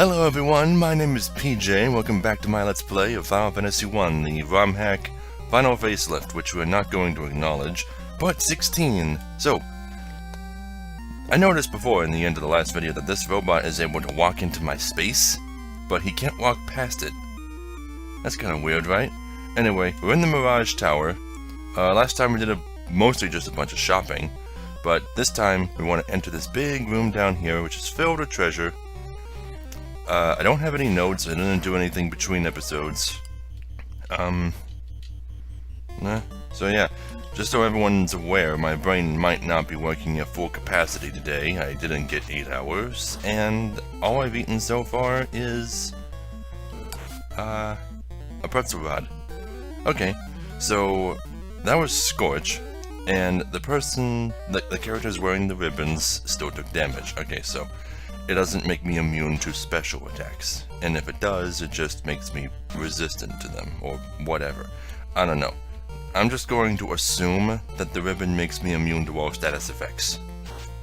Hello everyone, my name is PJ, and welcome back to my Let's Play of Final Fantasy I, the ROM hack Final Facelift, which we're not going to acknowledge, but 16. So, I noticed before in the end of the last video that this robot is able to walk into my space, but he can't walk past it. That's kind of weird, right? Anyway, we're in the Mirage Tower. Last time we did mostly just a bunch of shopping, but this time we want to enter this big room down here, which is filled with treasure. I don't have any notes. I didn't do anything between episodes. So yeah, just so everyone's aware, my brain might not be working at full capacity today. I didn't get 8 hours, and all I've eaten so far is a pretzel rod. Okay, so that was Scorch, and the person, the characters wearing the ribbons still took damage. Okay, so it doesn't make me immune to special attacks, and if it does, it just makes me resistant to them, or whatever. I don't know. I'm just going to assume that the ribbon makes me immune to all status effects,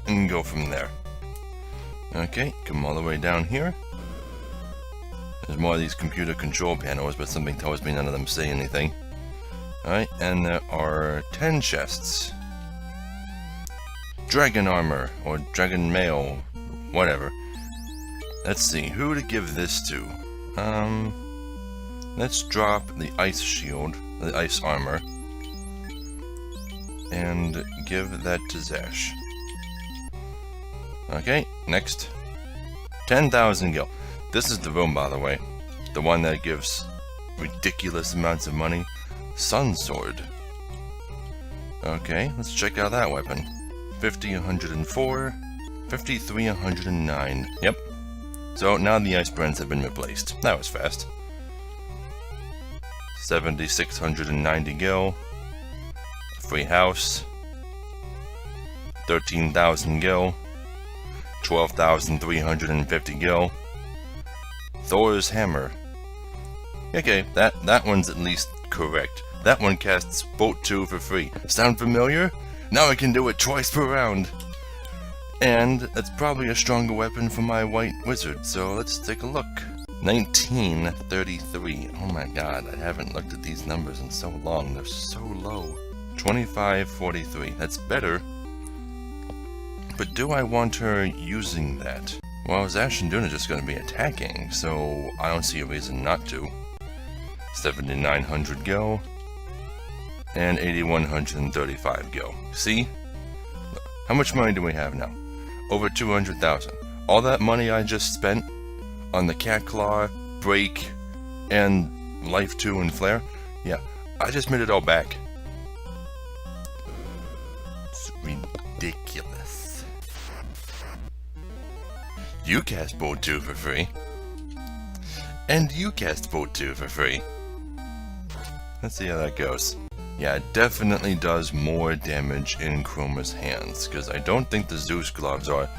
and go from there. Okay, come all the way down here. There's more of these computer control panels, but something tells me none of them say anything. Alright, and there are 10 chests. Dragon armor, or dragon mail, whatever. Let's see, who to give this to? Let's drop the ice shield, the ice armor, and give that to Zash. Okay, next. 10,000 gil. This is the room, by the way. The one that gives ridiculous amounts of money. Sun Sword. Okay, let's check out that weapon. 50, 104. 53, 109. Yep. So now the ice brands have been replaced. That was fast. 7,690 gil. Free house. 13,000 gil. 12,350 gil. Thor's hammer. Okay, that one's at least correct. That one casts Bolt 2 for free. Sound familiar? Now I can do it twice per round. And it's probably a stronger weapon for my white wizard, so let's take a look. 1933. Oh my god, I haven't looked at these numbers in so long. They're so low. 2543. That's better. But do I want her using that? Well, Zash and Duna are just going to be attacking, so I don't see a reason not to. 7,900 gil. And 8,135 gil. See? How much money do we have now? Over 200,000. All that money I just spent on the Cat Claw, Break, and Life 2 and Flare, yeah, I just made it all back. It's ridiculous. You cast Bolt 2 for free. And you cast Bolt 2 for free. Let's see how that goes. Yeah, it definitely does more damage in Chroma's hands, because I don't think the Zeus gloves are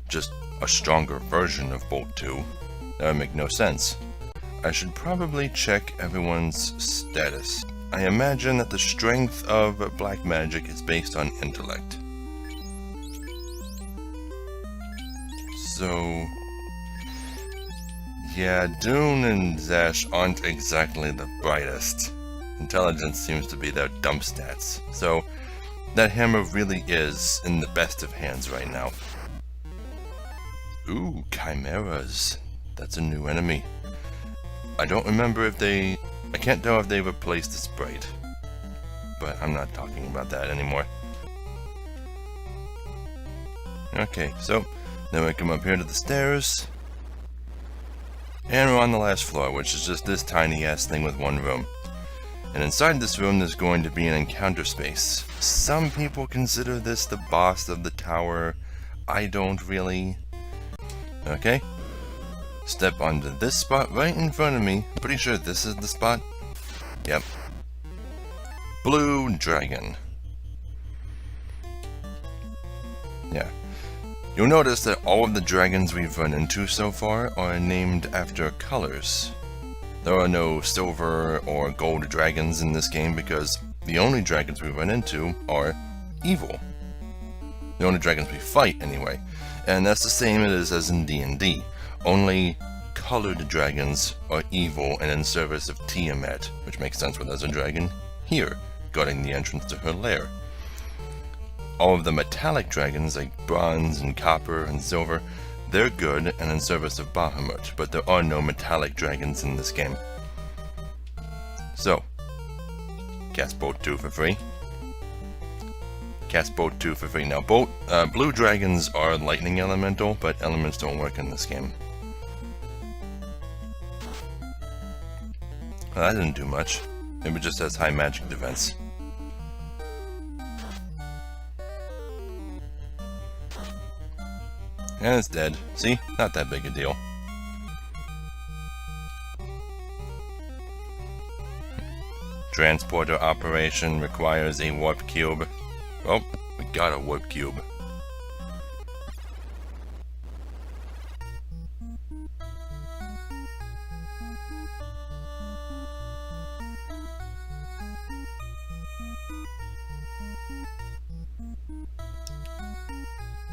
just a stronger version of Bolt 2. That would make no sense. I should probably check everyone's status. I imagine that the strength of black magic is based on intellect. So yeah, Dune and Zash aren't exactly the brightest. Intelligence seems to be their dump stats, so that hammer really is in the best of hands right now. Ooh, chimeras. That's a new enemy. I don't remember if I can't tell if they replaced the sprite, but I'm not talking about that anymore. Okay, so then we come up here to the stairs, and we're on the last floor, which is just this tiny ass thing with one room. And inside this room there's going to be an encounter space. Some people consider this the boss of the tower. I don't really. Okay. Step onto this spot right in front of me. I'm pretty sure this is the spot. Yep. Blue Dragon. Yeah. You'll notice that all of the dragons we've run into so far are named after colors. There are no silver or gold dragons in this game because the only dragons we run into are evil. The only dragons we fight, anyway. And that's the same it is as in D&D. Only colored dragons are evil and in service of Tiamat, which makes sense when there's a dragon here, guarding the entrance to her lair. All of the metallic dragons, like bronze and copper and silver, they're good and in service of Bahamut, but there are no metallic dragons in this game. So, cast Boat 2 for free. Cast Boat 2 for free. Now, blue dragons are lightning elemental, but elements don't work in this game. Well, that didn't do much. It just has high magic defense. And it's dead. See? Not that big a deal. Transporter operation requires a warp cube. Oh, we got a warp cube.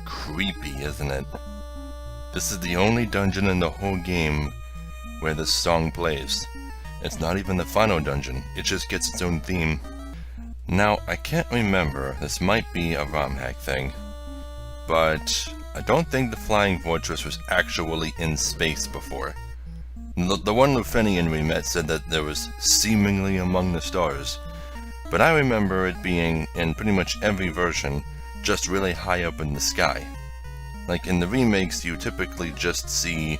Creepy, isn't it? This is the only dungeon in the whole game where this song plays. It's not even the final dungeon, it just gets its own theme. Now, I can't remember, this might be a ROM hack thing, but I don't think the Flying Fortress was actually in space before. The one Lufenian we met said that there was seemingly among the stars, but I remember it being, in pretty much every version, just really high up in the sky. Like in the remakes, you typically just see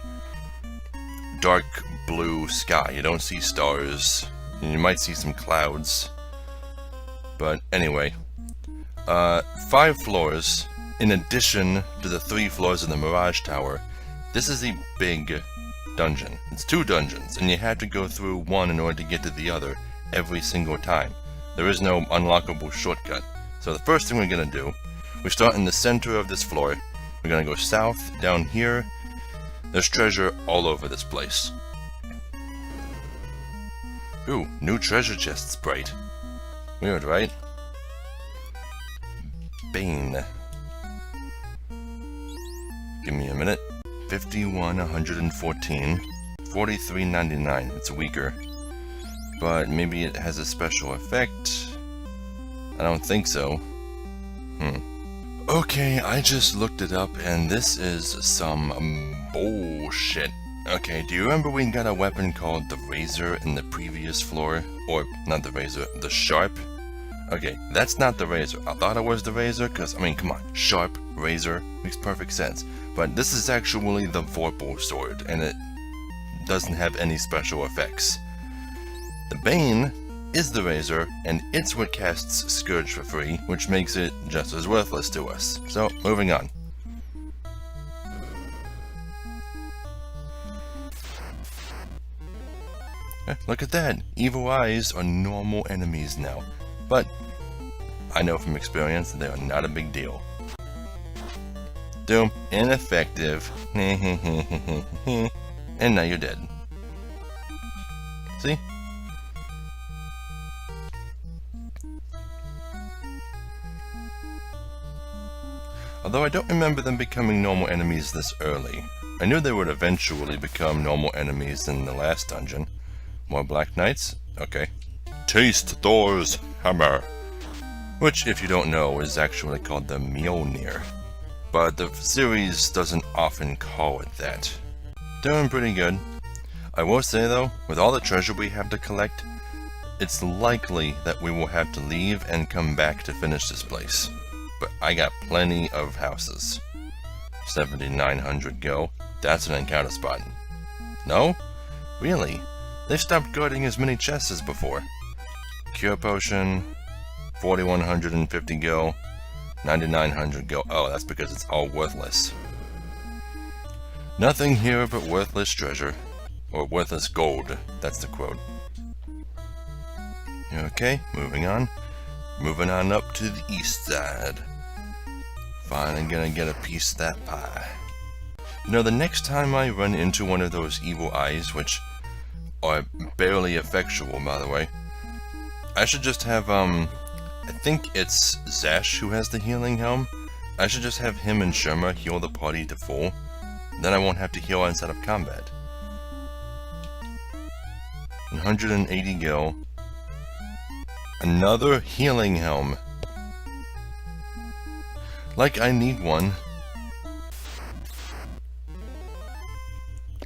dark blue sky. You don't see stars, and you might see some clouds. But anyway, 5 floors, in addition to the 3 floors in the Mirage Tower. This is a big dungeon. It's 2 dungeons, and you have to go through one in order to get to the other every single time. There is no unlockable shortcut. So the first thing we're gonna do, we start in the center of this floor. We're gonna go south, down here. There's treasure all over this place. Ooh, new treasure chest sprite. Weird, right? Bane. Give me a minute. 51, 114, 43.99. It's weaker. But maybe it has a special effect. I don't think so. Okay, I just looked it up, and this is some bullshit. Okay, do you remember we got a weapon called the Razor in the previous floor? Or, not the Razor, the Sharp? Okay, that's not the Razor. I thought it was the Razor, because, I mean, come on, Sharp, Razor, makes perfect sense. But this is actually the Vorpal sword, and it doesn't have any special effects. The Bane is the Razor, and it's what casts Scourge for free, which makes it just as worthless to us. So, moving on. Look at that! Evil eyes are normal enemies now. But, I know from experience that they are not a big deal. Doom, ineffective. And now you're dead. See? Although I don't remember them becoming normal enemies this early. I knew they would eventually become normal enemies in the last dungeon. More Black Knights? Okay. Taste Thor's Hammer! Which, if you don't know, is actually called the Mjolnir. But the series doesn't often call it that. Doing pretty good. I will say though, with all the treasure we have to collect, it's likely that we will have to leave and come back to finish this place. But I got plenty of houses. 7,900 go. That's an encounter spot. No? Really? They've stopped guarding as many chests as before. Cure Potion. 4,150 go. 9,900 go. Oh, that's because it's all worthless. Nothing here but worthless treasure. Or worthless gold. That's the quote. Okay, moving on. Moving on up to the east side. Finally gonna get a piece of that pie. You know, the next time I run into one of those evil eyes, which are barely effectual, by the way, I should just have, I think it's Zash who has the healing helm. I should just have him and Sherma heal the party to full. Then I won't have to heal inside of combat. 180 gil. Another healing helm. Like I need one.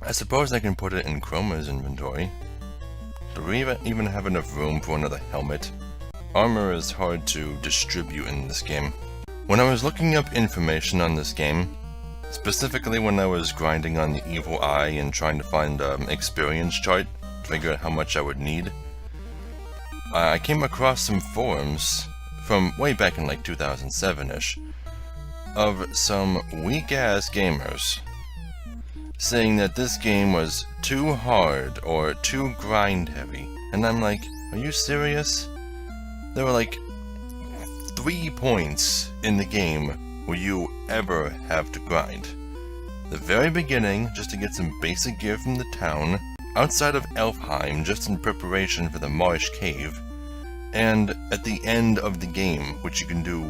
I suppose I can put it in Chroma's inventory. Do we even have enough room for another helmet? Armor is hard to distribute in this game. When I was looking up information on this game, specifically when I was grinding on the Evil Eye and trying to find an experience chart to figure out how much I would need, I came across some forums from way back in like 2007-ish of some weak-ass gamers saying that this game was too hard or too grind-heavy. And I'm like, are you serious? There were like 3 points in the game where you ever have to grind. The very beginning, just to get some basic gear from the town, outside of Elfheim, just in preparation for the Marsh Cave, and at the end of the game, which you can do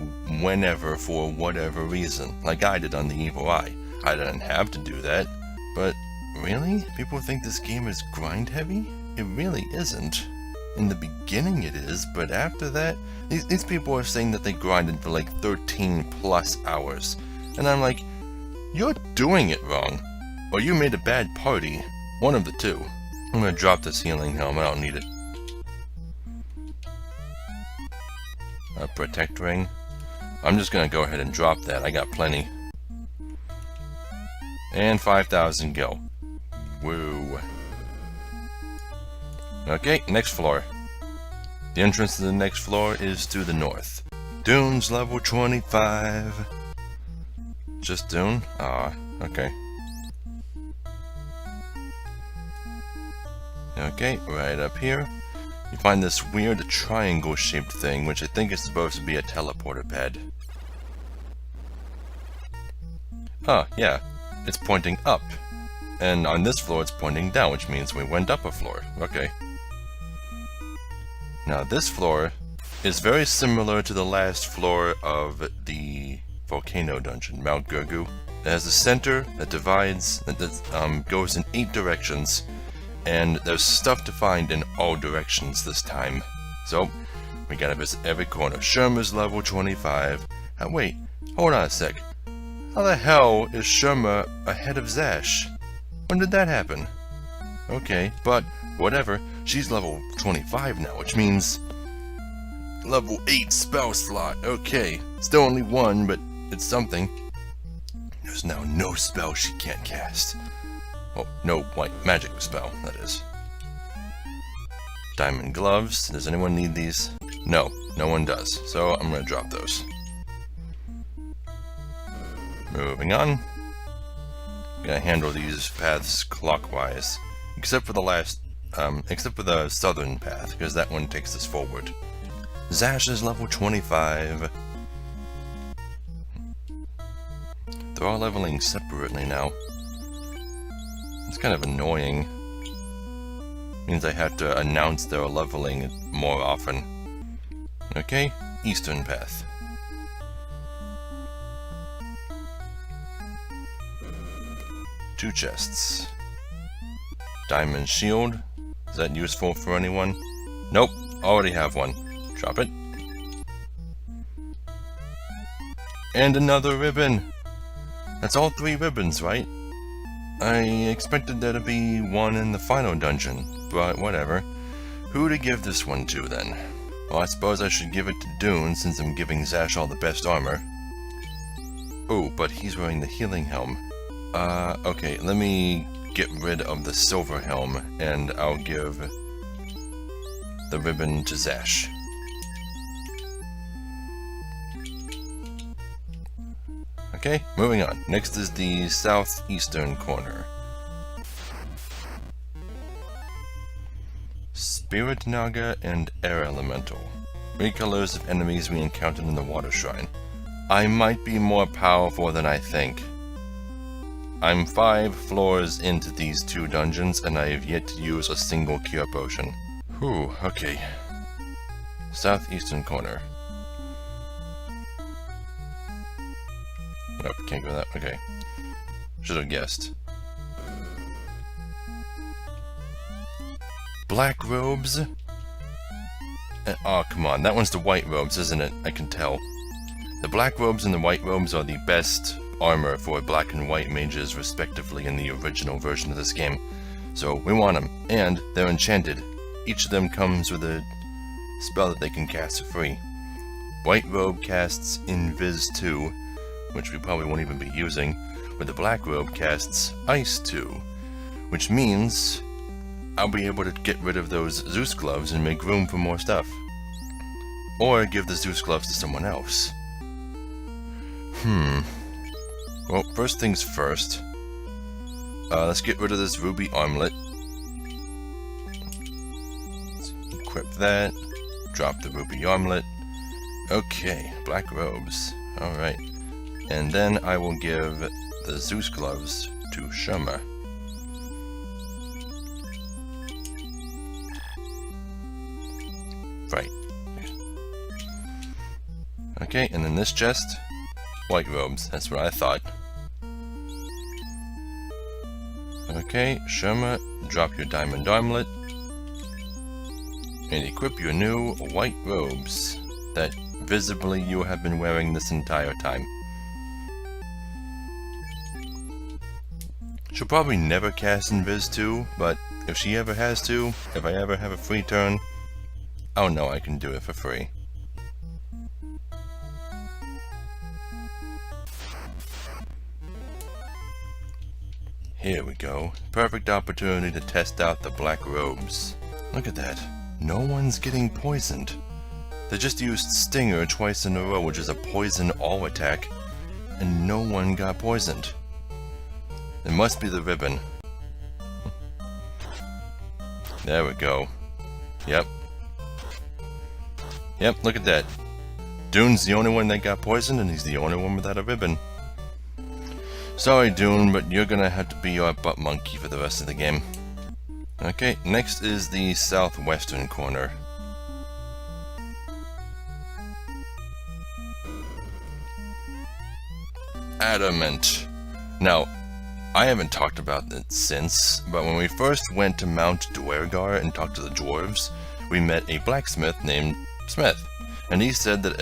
whenever for whatever reason, like I did on the Evil Eye. I didn't have to do that, but really? People think this game is grind-heavy? It really isn't. In the beginning it is, but after that, these people are saying that they grinded for like 13 plus hours. And I'm like, you're doing it wrong. Or you made a bad party. One of the two. I'm gonna drop this healing helm, I don't need it. A protect ring. I'm just gonna go ahead and drop that, I got plenty. And 5,000 gil. Woo. Okay, next floor. The entrance to the next floor is to the north. Dune's level 25. Just Dune? Okay. Okay, right up here. You find this weird triangle-shaped thing, which I think is supposed to be a teleporter pad. Oh, yeah. It's pointing up. And on this floor it's pointing down, which means we went up a floor. Okay. Now this floor is very similar to the last floor of the volcano dungeon, Mount Gurgu. It has a center that divides, that goes in 8 directions, and there's stuff to find in all directions this time. So, we gotta visit every corner. Sherma's level 25. Wait, hold on a sec. How the hell is Sherma ahead of Zash? When did that happen? Okay, but whatever. She's level 25 now, which means level 8 spell slot. Okay, still only 1, but it's something. There's now no spell she can't cast. Oh, no white magic spell, that is. Diamond gloves. Does anyone need these? No, no one does. So I'm gonna drop those. Moving on. Gonna handle these paths clockwise, except for the southern path, because that one takes us forward. Zash is level 25. They're all leveling separately now. It's kind of annoying. Means I have to announce their leveling more often. Okay, eastern path. Two chests. Diamond shield. Is that useful for anyone? Nope, already have one. Drop it. And another ribbon. That's all 3 ribbons, right? I expected there to be one in the final dungeon, but whatever. Who to give this one to then? Well, I suppose I should give it to Dune since I'm giving Zash all the best armor. Oh, but he's wearing the healing helm. Okay, let me get rid of the silver helm, and I'll give the ribbon to Zash. Okay, moving on. Next is the southeastern corner. Spirit Naga and Air Elemental. 3 colors of enemies we encountered in the Water Shrine. I might be more powerful than I think. I'm 5 floors into these 2 dungeons, and I have yet to use a single cure potion. Whew, okay. Southeastern corner. Nope, can't go that. Okay. Should have guessed. black robes. Oh, come on. That one's the white robes, isn't it? I can tell. The black robes and the white robes are the best armor for black and white mages, respectively, in the original version of this game. So, we want them. And they're enchanted. Each of them comes with a spell that they can cast for free. White robe casts Invis 2, which we probably won't even be using, but the black robe casts Ice 2, which means I'll be able to get rid of those Zeus gloves and make room for more stuff. Or give the Zeus gloves to someone else. Well, first things first. Let's get rid of this ruby armlet. Let's equip that. Drop the ruby armlet. Okay, black robes. Alright. And then I will give the Zeus gloves to Shoma. Right. Okay, and then this chest, white robes. That's what I thought. Okay, Shoma, drop your diamond armlet. And equip your new white robes that visibly you have been wearing this entire time. She'll probably never cast Invis 2, but if she ever has to, if I ever have a free turn, oh no, I can do it for free. Here we go. Perfect opportunity to test out the black robes. Look at that. No one's getting poisoned. They just used Stinger twice in a row, which is a poison all attack, and no one got poisoned. It must be the ribbon. There we go. Yep. Yep, look at that. Dune's the only one that got poisoned, and he's the only one without a ribbon. Sorry, Dune, but you're gonna have to be your butt monkey for the rest of the game. Okay, next is the southwestern corner. Adamant. Now, I haven't talked about it since, but when we first went to Mount Duergar and talked to the dwarves, we met a blacksmith named Smith, and he said that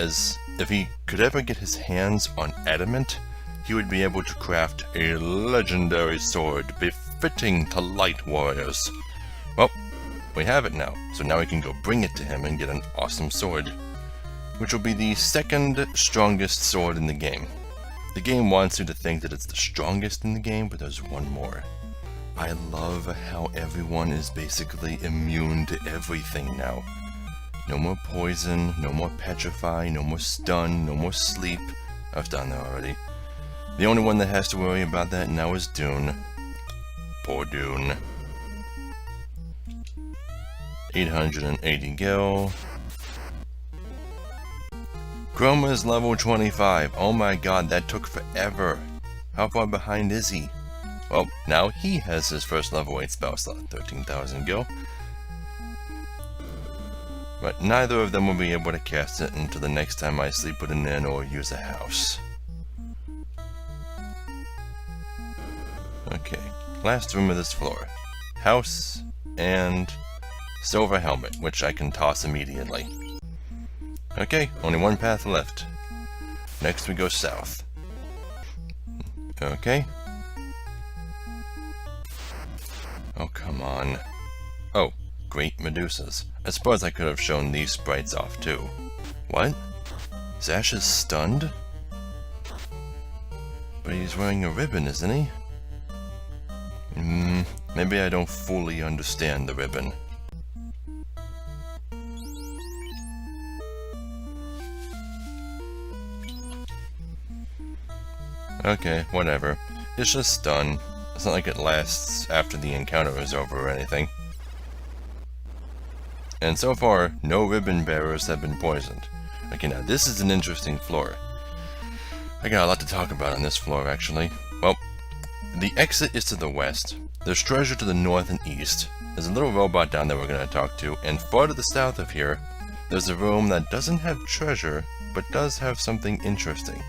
if he could ever get his hands on adamant, he would be able to craft a legendary sword befitting to light warriors. Well, we have it now, so now we can go bring it to him and get an awesome sword, which will be the second strongest sword in the game. The game wants you to think that it's the strongest in the game, but there's one more. I love how everyone is basically immune to everything now. No more poison, no more petrify, no more stun, no more sleep. I've done that already. The only one that has to worry about that now is Dune. Poor Dune. 880 gil. Chroma is level 25. Oh my god, that took forever. How far behind is he? Well, now he has his first level 8 spell slot, 13,000 gil. But neither of them will be able to cast it until the next time I sleep with an inn or use a house. Okay, last room of this floor. House and silver helmet, which I can toss immediately. Okay, only one path left. Next we go south. Okay. Oh, come on. Oh, great Medusas. I suppose I could have shown these sprites off too. What? Zash is stunned? But he's wearing a ribbon, isn't he? Maybe I don't fully understand the ribbon. Okay, whatever. It's just stun. It's not like it lasts after the encounter is over or anything. And so far, no ribbon bearers have been poisoned. Okay, now this is an interesting floor. I got a lot to talk about on this floor, actually. Well, the exit is to the west. There's treasure to the north and east. There's a little robot down there we're going to talk to, and far to the south of here, there's a room that doesn't have treasure, but does have something interesting.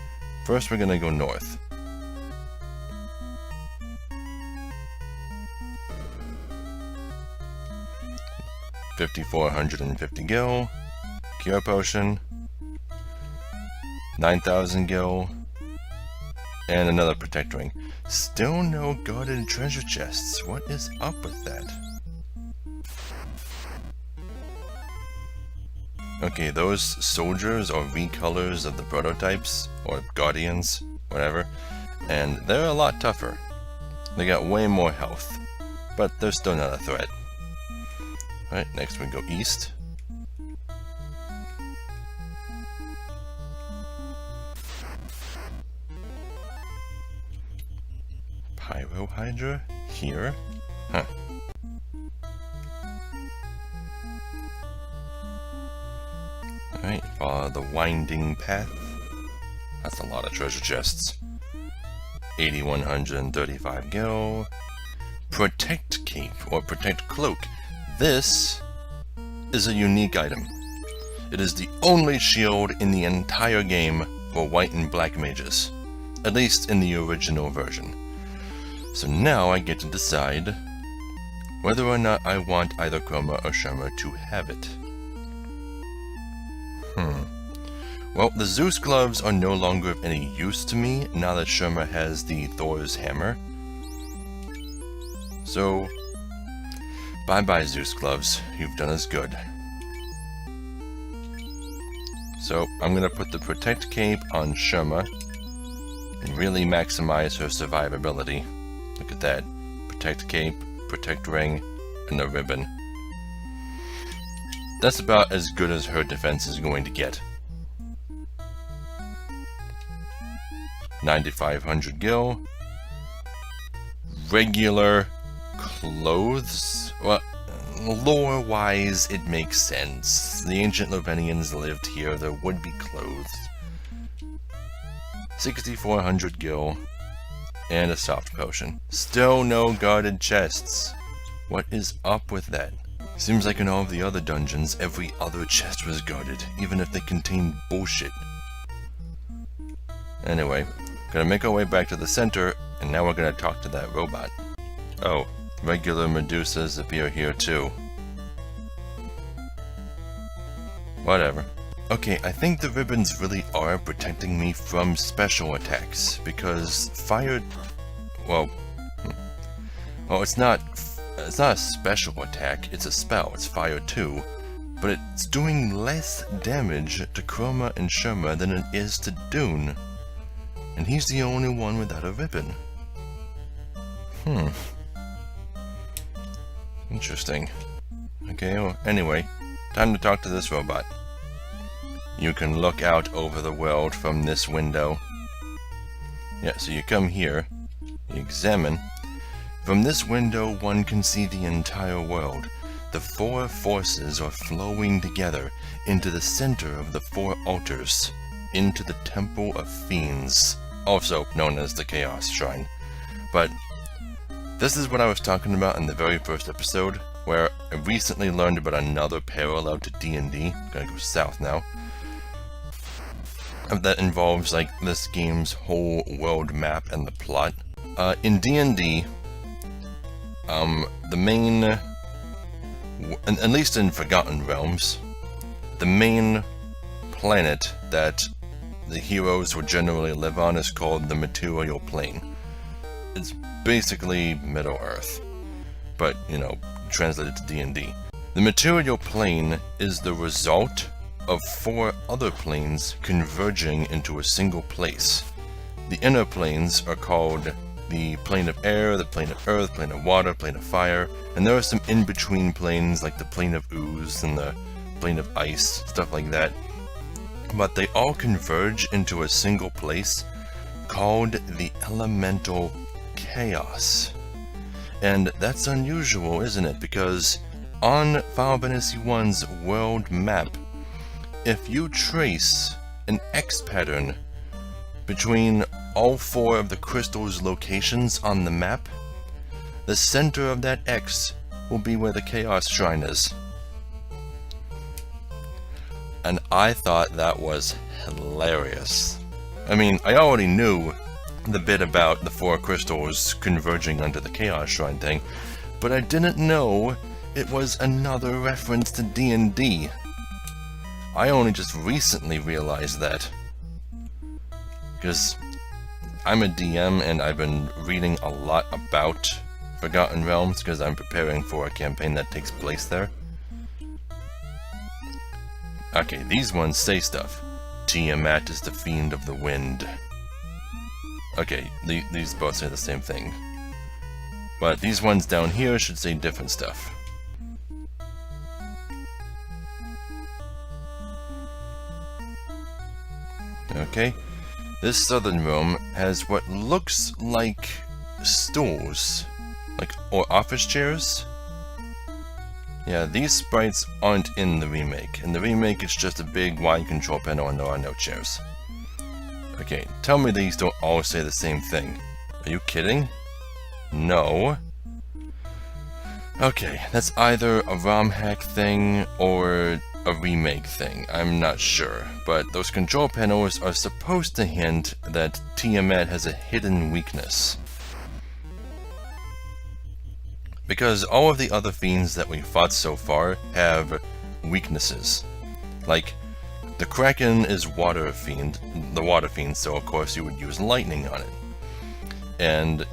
First, we're going to go north. 5,450 gil, Cure Potion, 9,000 gil, and another Protect Ring. Still no guarded treasure chests. What is up with that? Okay, those soldiers are recolors of the prototypes, or guardians, whatever, and they're a lot tougher. They got way more health, but they're still not a threat. Alright, next we go east. Pyro Hydra? Here? Huh. Alright, follow the winding path. That's a lot of treasure chests. 8,135 gil. Protect Cape, or Protect Cloak. This is a unique item. It is the only shield in the entire game for white and black mages. At least in the original version. So now I get to decide whether or not I want either Chroma or Sherma to have it. Well, the Zeus gloves are no longer of any use to me now that Sherma has the Thor's hammer. So, bye-bye Zeus gloves, you've done us good. So, I'm gonna put the Protect Cape on Sherma and really maximize her survivability. Look at that. Protect Cape, Protect Ring, and a ribbon. That's about as good as her defense is going to get. 9,500 gil. Regular clothes? Well, lore-wise, it makes sense. The ancient Lovenians lived here, there would be clothes. 6,400 gil. And a soft potion. Still no guarded chests. What is up with that? Seems like in all of the other dungeons, every other chest was guarded, even if they contained bullshit. Anyway, gonna make our way back to the center, and now we're gonna talk to that robot. Oh, regular Medusas appear here too. Whatever. Okay, I think the ribbons really are protecting me from special attacks, because fire... Well, it's not a special attack, it's a spell, it's fire 2, but it's doing less damage to Chroma and Sherma than it is to Dune. And he's the only one without a ribbon. Interesting. Okay, well, anyway, time to talk to this robot. You can look out over the world from this window. Yeah, so you come here, you examine. From this window, one can see the entire world. The 4 forces are flowing together into the center of the 4 altars, into the Temple of Fiends, also known as the Chaos Shrine. But this is what I was talking about in the very first episode, where I recently learned about another parallel to D&D. Gonna go south now. That involves, like, this game's whole world map and the plot. In D&D, the main, at least in Forgotten Realms, the main planet that the heroes would generally live on is called the Material Plane. It's basically Middle Earth, but, you know, translated to D&D. The Material Plane is the result of 4 other planes converging into a single place. The inner planes are called the Plane of Air, the Plane of Earth, Plane of Water, Plane of Fire, and there are some in-between planes like the Plane of Ooze and the Plane of Ice, stuff like that. But they all converge into a single place called the Elemental Chaos. And that's unusual, isn't it? Because on Final Fantasy I's world map, if you trace an X pattern between all 4 of the crystal's locations on the map, the center of that X will be where the Chaos Shrine is. And I thought that was hilarious. I mean, I already knew the bit about the 4 crystals converging onto the Chaos Shrine thing, but I didn't know it was another reference to D&D. I only just recently realized that. Because I'm a DM and I've been reading a lot about Forgotten Realms because I'm preparing for a campaign that takes place there. Okay, these ones say stuff. Tiamat is the fiend of the wind. Okay, these both say the same thing. But these ones down here should say different stuff. Okay, this southern room has what looks like stools, or office chairs. Yeah, these sprites aren't in the remake. In the remake, it's just a big wide control panel and there are no chairs. Okay, tell me these don't all say the same thing. Are you kidding? No. Okay, that's either a ROM hack thing or a remake thing. I'm not sure, but those control panels are supposed to hint that Tiamat has a hidden weakness. Because all of the other fiends that we fought so far have weaknesses. Like, the Kraken is the water fiend, so of course you would use lightning on it. And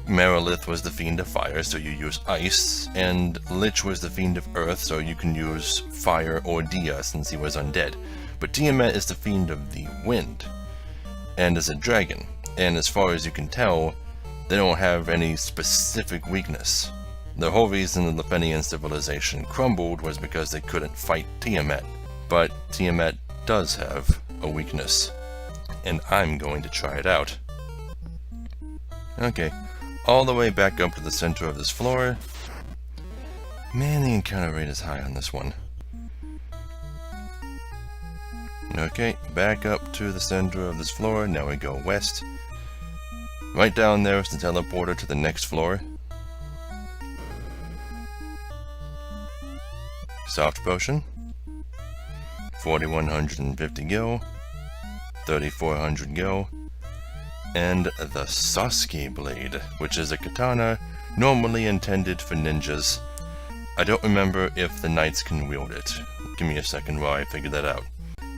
Merilith was the fiend of fire, so you use ice, and Lich was the fiend of earth, so you can use fire or Dia since he was undead. But Tiamat is the fiend of the wind, and is a dragon, and as far as you can tell, they don't have any specific weakness. The whole reason the Lefenian civilization crumbled was because they couldn't fight Tiamat. But Tiamat does have a weakness, and I'm going to try it out. Okay, all the way back up to the center of this floor. Man, the encounter rate is high on this one. Okay, back up to the center of this floor. Now we go west. Right down there is the teleporter to the next floor. Soft potion, 4150 gil, 3400 gil, and the Sasuke blade, which is a katana normally intended for ninjas. I don't remember if the knights can wield it. Give me a second while I figure that out.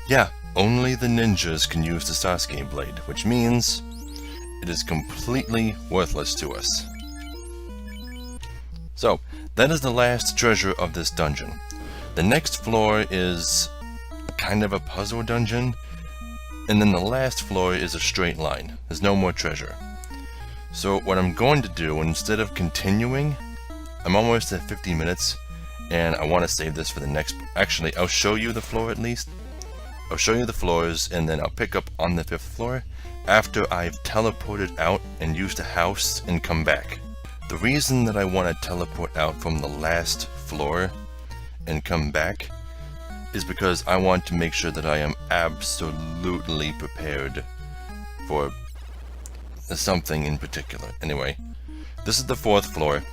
Yeah, only the ninjas can use the Sasuke blade, which means it is completely worthless to us. So, that is the last treasure of this dungeon. The next floor is kind of a puzzle dungeon, and then the last floor is a straight line. There's no more treasure. So what I'm going to do, instead of continuing, I'm almost at 50 minutes, and I want to save this for the next... Actually, I'll show you the floor at least. I'll show you the floors, and then I'll pick up on the 5th floor after I've teleported out and used a house and come back. The reason that I want to teleport out from the last floor and come back is because I want to make sure that I am absolutely prepared for something in particular. Anyway, this is the 4th floor.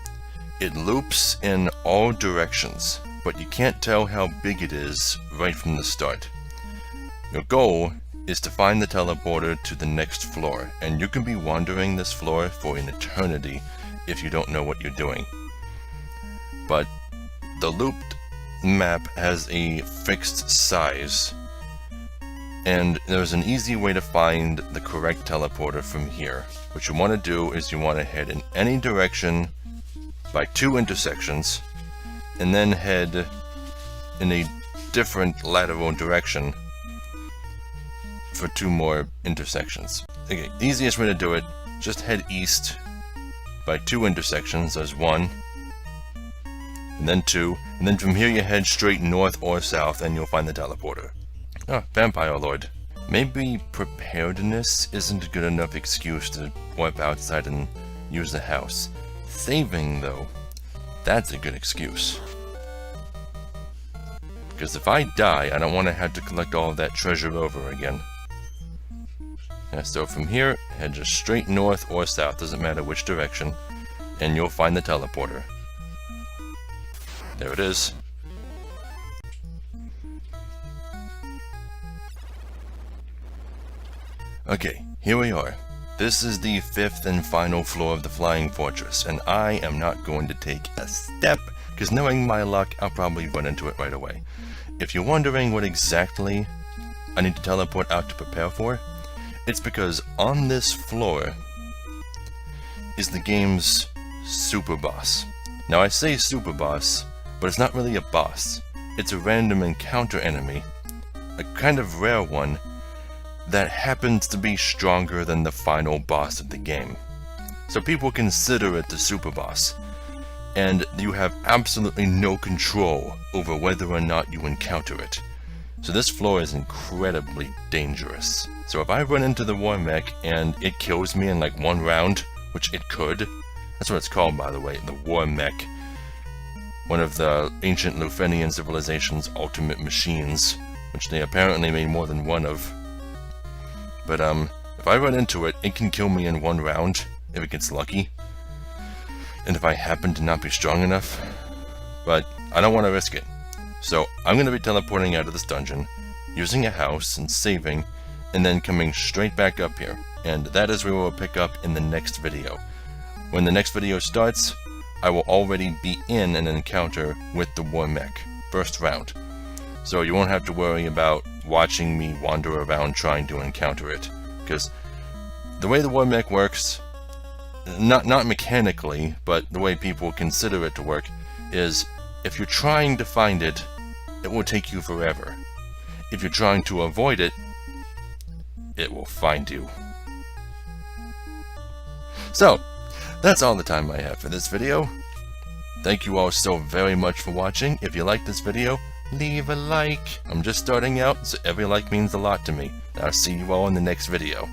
It loops in all directions, but you can't tell how big it is right from the start. Your goal is to find the teleporter to the next floor, and you can be wandering this floor for an eternity if you don't know what you're doing. But the looped map has a fixed size, and there's an easy way to find the correct teleporter from here. What you want to do is you want to head in any direction by 2 intersections, and then head in a different lateral direction for 2 more intersections. Okay, the easiest way to do it, just head east by 2 intersections. There's 1, and then 2, and then from here you head straight north or south and you'll find the teleporter. Oh, Vampire Lord. Maybe preparedness isn't a good enough excuse to wipe outside and use the house. Saving, though, that's a good excuse. Because if I die, I don't want to have to collect all of that treasure over again. Yeah, so from here, head just straight north or south, doesn't matter which direction, and you'll find the teleporter. There it is. Okay, here we are. This is the 5th and final floor of the Flying Fortress, and I am not going to take a step because knowing my luck, I'll probably run into it right away. If you're wondering what exactly I need to teleport out to prepare for, it's because on this floor is the game's super boss. Now I say super boss, but it's not really a boss. It's a random encounter enemy, a kind of rare one, that happens to be stronger than the final boss of the game. So people consider it the super boss, and you have absolutely no control over whether or not you encounter it. So this floor is incredibly dangerous. So if I run into the war mech and it kills me in like one round, which it could, that's what it's called by the way, the war mech, one of the ancient Lufenian civilization's ultimate machines, which they apparently made more than one of. But if I run into it, it can kill me in one round, if it gets lucky. And if I happen to not be strong enough. But I don't want to risk it. So I'm going to be teleporting out of this dungeon, using a house and saving, and then coming straight back up here. And that is where we'll pick up in the next video. When the next video starts, I will already be in an encounter with the war mech, first round. So you won't have to worry about watching me wander around trying to encounter it, because the way the war mech works, not mechanically, but the way people consider it to work, is if you're trying to find it, it will take you forever. If you're trying to avoid it, it will find you. So, that's all the time I have for this video. Thank you all so very much for watching. If you liked this video, leave a like. I'm just starting out, so every like means a lot to me. I'll see you all in the next video.